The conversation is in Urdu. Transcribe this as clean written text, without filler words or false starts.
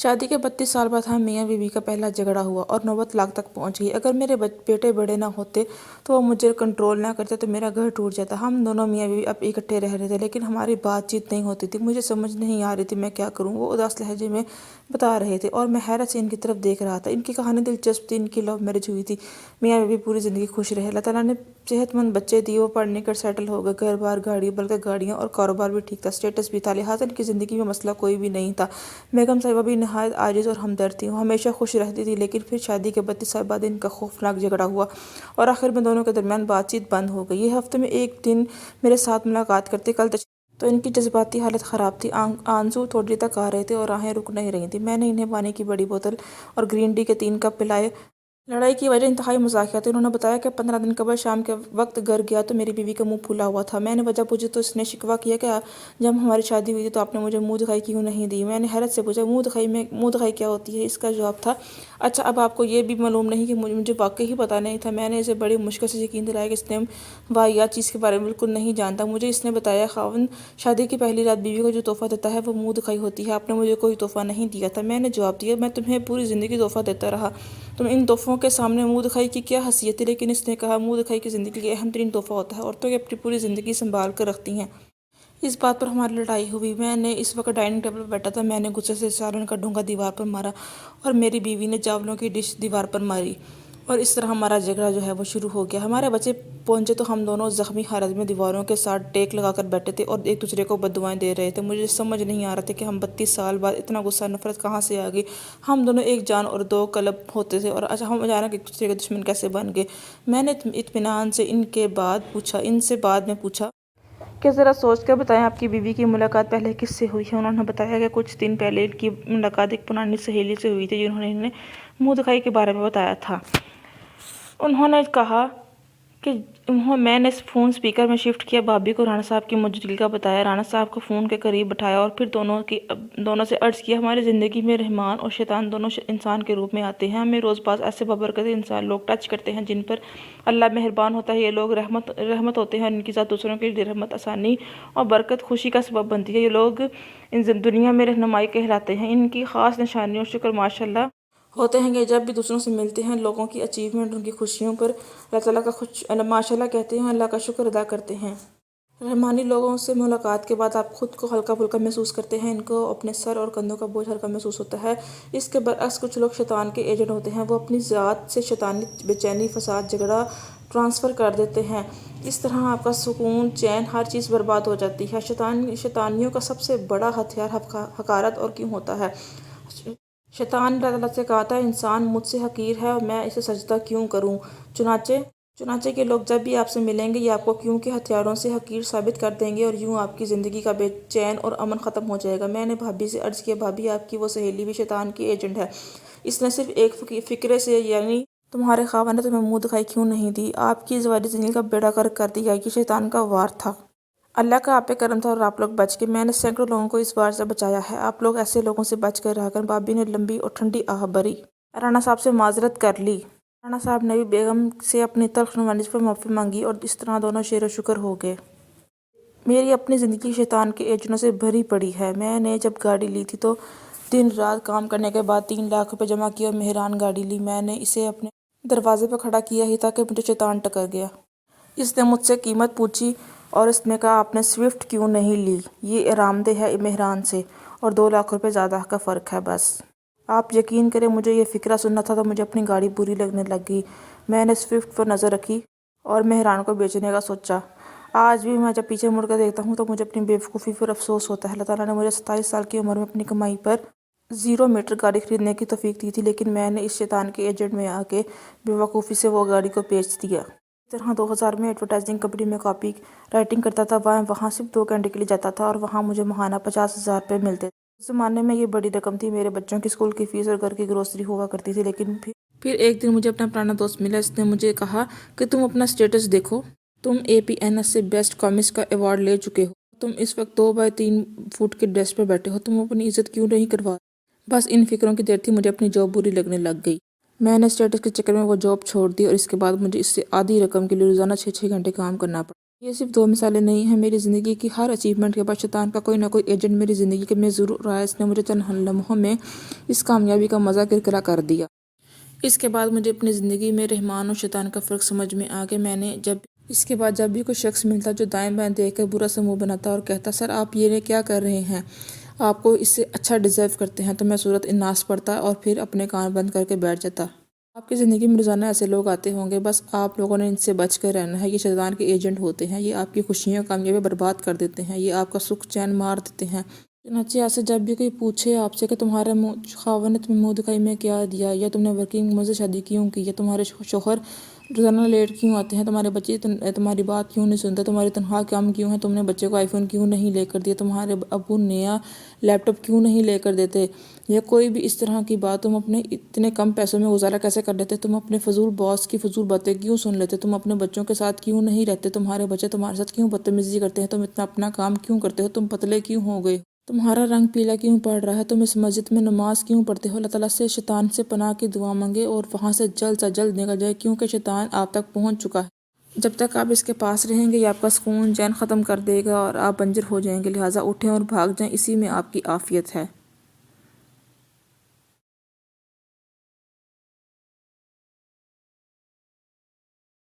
شادی کے 32 سال بعد ہم میاں بیوی کا پہلا جھگڑا ہوا اور نوبت طلاق تک پہنچ گئی۔ اگر میرے بیٹے بڑے نہ ہوتے تو وہ مجھے کنٹرول نہ کرتے تو میرا گھر ٹوٹ جاتا۔ ہم دونوں میاں بیوی اب اکٹھے رہ رہے تھے لیکن ہماری بات چیت نہیں ہوتی تھی۔ مجھے سمجھ نہیں آ رہی تھی میں کیا کروں۔ وہ اداس لہجے میں بتا رہے تھے اور میں حیرت سے ان کی طرف دیکھ رہا تھا۔ ان کی کہانی دلچسپ تھی۔ ان کی لو میرج ہوئی تھی۔ میاں بیوی پوری زندگی خوش رہے۔ اللہ تعالیٰ نے صحت مند بچے دیے۔ وہ پڑھنے کر سیٹل ہو گئے۔ گھر بار گاڑی، بلکہ گاڑیاں اور کاروبار بھی ٹھیک تھا، اسٹیٹس بھی تھا، لہٰذا ان کی زندگی میں مسئلہ کوئی بھی نہیں تھا۔ بیگم صاحبہ بھی نہایت عاجز اور ہمدرد تھیں۔ وہ ہمیشہ خوش رہتی تھی لیکن پھر شادی کے 32 سال بعد ان کا خوفناک جھگڑا ہوا اور آخر میں دونوں کے درمیان بات چیت بند ہو گئی۔ یہ ہفتے میں ایک دن میرے ساتھ ملاقات کرتے، کل تو ان کی جذباتی حالت خراب تھی۔ آنسو تھوڑی تک آ رہے تھے اور آہیں رک نہیں رہی تھیں۔ میں نے انہیں پانی کی بڑی بوتل اور گرین ٹی کے 3 کپ پلائے۔ لڑائی کی وجہ انتہائی مزاحیہ تھی۔ انہوں نے بتایا کہ 15 دن قبل شام کے وقت گھر گیا تو میری بیوی کا منہ پھولا ہوا تھا۔ میں نے وجہ پوچھی تو اس نے شکوہ کیا کہ جب ہماری شادی ہوئی تھی تو آپ نے مجھے منہ دکھائی کیوں نہیں دی۔ میں نے حیرت سے پوچھا منہ دکھائی کیا ہوتی ہے؟ اس کا جواب تھا، اچھا اب آپ کو یہ بھی معلوم نہیں کہ مجھے واقعی پتہ نہیں تھا۔ میں نے اسے بڑی مشکل سے یقین دلایا کہ اس نے واحد چیز کے بارے میں بالکل نہیں جانتا۔ مجھے اس نے بتایا خاوند شادی کی پہلی رات بیوی کو جو تحفہ دیتا ہے وہ منہ دکھائی ہوتی ہے۔ آپ نے مجھے کوئی تحفہ نہیں دیا تھا۔ میں نے جواب دیا، میں تمہیں پوری زندگی تحفہ دیتا رہا، تم ان تحفوں کے سامنے منہ دکھائی کی کیا حیثیت ہے؟ لیکن اس نے کہا، منہ دکھائی کی زندگی کا اہم ترین تحفہ ہوتا ہے۔ عورتیں اپنی پوری زندگی سنبھال کر رکھتی ہیں۔ اس بات پر ہماری لڑائی ہوئی۔ میں نے اس وقت ڈائننگ ٹیبل پر بیٹھا تھا۔ میں نے غصے سے سالن کا ڈونگا دیوار پر مارا اور میری بیوی نے چاولوں کی ڈش دیوار پر ماری اور اس طرح ہمارا جھگڑا جو ہے وہ شروع ہو گیا۔ ہمارے بچے پہنچے تو ہم دونوں زخمی حالت میں دیواروں کے ساتھ ٹیک لگا کر بیٹھے تھے اور ایک دوسرے کو بددعائیں دے رہے تھے۔ مجھے سمجھ نہیں آ رہا تھا کہ ہم 32 سال بعد اتنا غصہ نفرت کہاں سے آ گئی۔ ہم دونوں ایک جان اور دو قلب ہوتے تھے اور ہم اچانک ایک دوسرے کے دشمن کیسے بن گئے۔ میں نے اطمینان سے ان سے بعد میں پوچھا کہ ذرا سوچ کر بتائیں آپ کی بیوی کی ملاقات پہلے کس سے ہوئی ہے؟ انہوں نے بتایا کہ کچھ دن پہلے ان کی ملاقات ایک پرانی سہیلی سے ہوئی تھی جنہوں نے انہیں منہ دکھائی کے بارے میں بتایا تھا۔ انہوں نے کہا کہ میں نے فون اسپیکر میں شفٹ کیا، بھابی کو رانا صاحب کی موجودگی کا بتایا، رانا صاحب کو فون کے قریب بٹھایا اور پھر دونوں سے عرض کیا، ہماری زندگی میں رحمان اور شیطان دونوں انسان کے روپ میں آتے ہیں۔ ہمیں روز بعض ایسے بابرکت انسان لوگ ٹچ کرتے ہیں جن پر اللہ مہربان ہوتا ہے۔ یہ لوگ رحمت ہوتے ہیں اور ان کی ذات دوسروں کے لیے رحمت، آسانی اور برکت، خوشی کا سبب بنتی ہے۔ یہ لوگ دنیا میں رہنمائی کہلاتے ہیں۔ ان کی خاص نشانی اور شکر ماشاءاللہ ہوتے ہیں کہ جب بھی دوسروں سے ملتے ہیں لوگوں کی اچیومنٹ، ان کی خوشیوں پر اللہ تعالیٰ کا ماشاءاللہ کہتے ہیں، اللہ کا شکر ادا کرتے ہیں۔ رحمانی لوگوں سے ملاقات کے بعد آپ خود کو ہلکا پھلکا محسوس کرتے ہیں۔ ان کو اپنے سر اور کندھوں کا بوجھ ہلکا محسوس ہوتا ہے۔ اس کے برعکس کچھ لوگ شیطان کے ایجنٹ ہوتے ہیں۔ وہ اپنی ذات سے شیطانی بے چینی، فساد، جھگڑا ٹرانسفر کر دیتے ہیں۔ اس طرح آپ کا سکون، چین، ہر چیز برباد ہو جاتی ہے۔ شیطانیوں کا سب سے بڑا ہتھیار حقارت اور کیوں ہوتا ہے۔ شیطان نے اللہ تعالیٰ سے کہا تھا، انسان مجھ سے حقیر ہے اور میں اسے سجدہ کیوں کروں؟ چنانچہ کے لوگ جب بھی آپ سے ملیں گے یہ آپ کو کیوں کے ہتھیاروں سے حقیر ثابت کر دیں گے اور یوں آپ کی زندگی کا بے چین اور امن ختم ہو جائے گا۔ میں نے بھابی سے عرض کیا، بھابی آپ کی وہ سہیلی بھی شیطان کی ایجنٹ ہے۔ اس نے صرف ایک فکرے سے، یعنی تمہارے خاوند نے تمہیں منہ دکھائی کیوں نہیں دی، آپ کی ازدواجی زندگی کا بیڑا غرق کر دیا۔ یہ شیطان کا وار تھا۔ اللہ کا آپ پہ کرم تھا اور آپ لوگ بچ گئے۔ میں نے سینکڑوں لوگوں کو اس وار سے بچایا ہے۔ آپ لوگ ایسے لوگوں سے بچ کر رہا کریں۔ بھابی نے لمبی اور ٹھنڈی آہ بھری۔ رانا صاحب سے معذرت کر لی۔ رانا صاحب نے بھی بیگم سے اپنی تلخ رومانچ پر معافی مانگی اور اس طرح دونوں شیر و شکر ہو گئے۔ میری اپنی زندگی شیطان کے ایجنٹوں سے بھری پڑی ہے۔ میں نے جب گاڑی لی تھی تو دن رات کام کرنے کے بعد 3 لاکھ روپے جمع کیے اور مہران گاڑی لی۔ میں نے اسے اپنے دروازے پر کھڑا کیا ہی تھا کہ مجھے شیطان ٹکر گیا۔ اس نے مجھ سے قیمت پوچھی اور اس نے کہا، آپ نے سوئفٹ کیوں نہیں لی؟ یہ آرام دہ ہے مہران سے اور 2 لاکھ روپے زیادہ کا فرق ہے بس۔ آپ یقین کریں مجھے یہ فقرہ سننا تھا تو مجھے اپنی گاڑی بری لگنے لگ گئی۔ میں نے سوئفٹ پر نظر رکھی اور مہران کو بیچنے کا سوچا۔ آج بھی میں جب پیچھے مڑ کر دیکھتا ہوں تو مجھے اپنی بے وقوفی پر افسوس ہوتا ہے۔ اللہ تعالیٰ نے مجھے 27 سال کی عمر میں اپنی کمائی پر 0 میٹر گاڑی خریدنے کی توفیق دی تھی لیکن میں نے اس شیطان کے ایجنٹ میں آ کے بے وقوفی سے وہ گاڑی کو بیچ دیا۔ اس طرح 2000 میں ایڈورٹائزنگ کمپنی میں کاپی رائٹنگ کرتا تھا۔ وہاں صرف 2 گھنٹے کے لیے جاتا تھا اور وہاں مجھے ماہانہ 50,000 روپے ملتے تھے۔ اس زمانے میں یہ بڑی رقم تھی۔ میرے بچوں کی اسکول کی فیس اور گھر کی گروسری ہوا کرتی تھی۔ لیکن پھر ایک دن مجھے اپنا پرانا دوست ملا۔ اس نے مجھے کہا کہ تم اپنا اسٹیٹس دیکھو، تم APNS سے بیسٹ کامکس کا ایوارڈ لے چکے ہو، تم اس وقت 2 بائی 3 فٹ کے ڈیسک پر بیٹھے ہو، تم اپنی عزت کیوں نہیں کروا؟ بس ان فکروں کی دیر تھی مجھے اپنی جاب بری لگنے لگ گئی۔ میں نے اسٹیٹس کے چکر میں وہ جاب چھوڑ دی اور اس کے بعد مجھے اس سے آدھی رقم کے لیے روزانہ 6 گھنٹے کام کرنا پڑا۔ یہ صرف دو مثالیں نہیں ہیں، میری زندگی کی ہر اچیومنٹ کے بعد شیطان کا کوئی نہ کوئی ایجنٹ میری زندگی میں ضرور رہا ہے۔ اس نے مجھے چند لمحوں میں اس کامیابی کا مزہ کرکرا کر دیا۔ اس کے بعد مجھے اپنی زندگی میں رحمان اور شیطان کا فرق سمجھ میں آ گیا۔ اس کے بعد جب بھی کوئی شخص ملتا جو دائیں بائیں دیکھ کر برا سا منہ بناتا اور کہتا سر آپ یہ کیا کر رہے ہیں، آپ کو اس سے اچھا ڈیزرو کرتے ہیں، تو میں صورت الناس پڑتا اور پھر اپنے کان بند کر کے بیٹھ جاتا۔ آپ کی زندگی میں روزانہ ایسے لوگ آتے ہوں گے، بس آپ لوگوں نے ان سے بچ کر رہنا ہے۔ یہ شیطان کے ایجنٹ ہوتے ہیں، یہ آپ کی خوشیاں کامیابی برباد کر دیتے ہیں، یہ آپ کا سکھ چین مار دیتے ہیں۔ چنانچہ ایسے جب بھی کوئی پوچھے آپ سے کہ تمہارے خاوند نے تمہیں منہ دکھائی میں کیا دیا، یا تم نے ورکنگ وومن سے شادی کیوں کی، یا تمہارے شوہر روزانہ لیٹ کیوں آتے ہیں، تمہارے بچے تمہاری بات کیوں نہیں سنتے، تمہاری تنخواہ کم کیوں ہے، تم نے بچے کو آئی فون کیوں نہیں لے کر دیا، تمہارے ابو نیا لیپ ٹاپ کیوں نہیں لے کر دیتے، یا کوئی بھی اس طرح کی بات، تم اپنے اتنے کم پیسوں میں گزارا کیسے کر لیتے، تم اپنے فضول باس کی فضول باتیں کیوں سن لیتے، تم اپنے بچوں کے ساتھ کیوں نہیں رہتے، تمہارے بچے تمہارے ساتھ کیوں بدتمیزی کرتے ہیں، تم اتنا اپنا کام کیوں کرتے ہو، تم پتلے کیوں ہو گئے، تمہارا رنگ پیلا کیوں پڑ رہا ہے، تم اس مسجد میں نماز کیوں پڑھتے ہو۔ اللہ تعالیٰ سے شیطان سے پناہ کی دعا مانگے اور وہاں سے جلد نکل جائے، کیونکہ شیطان آپ تک پہنچ چکا ہے۔ جب تک آپ اس کے پاس رہیں گے یہ آپ کا سکون چین ختم کر دے گا اور آپ بنجر ہو جائیں گے، لہٰذا اٹھیں اور بھاگ جائیں، اسی میں آپ کی عافیت ہے۔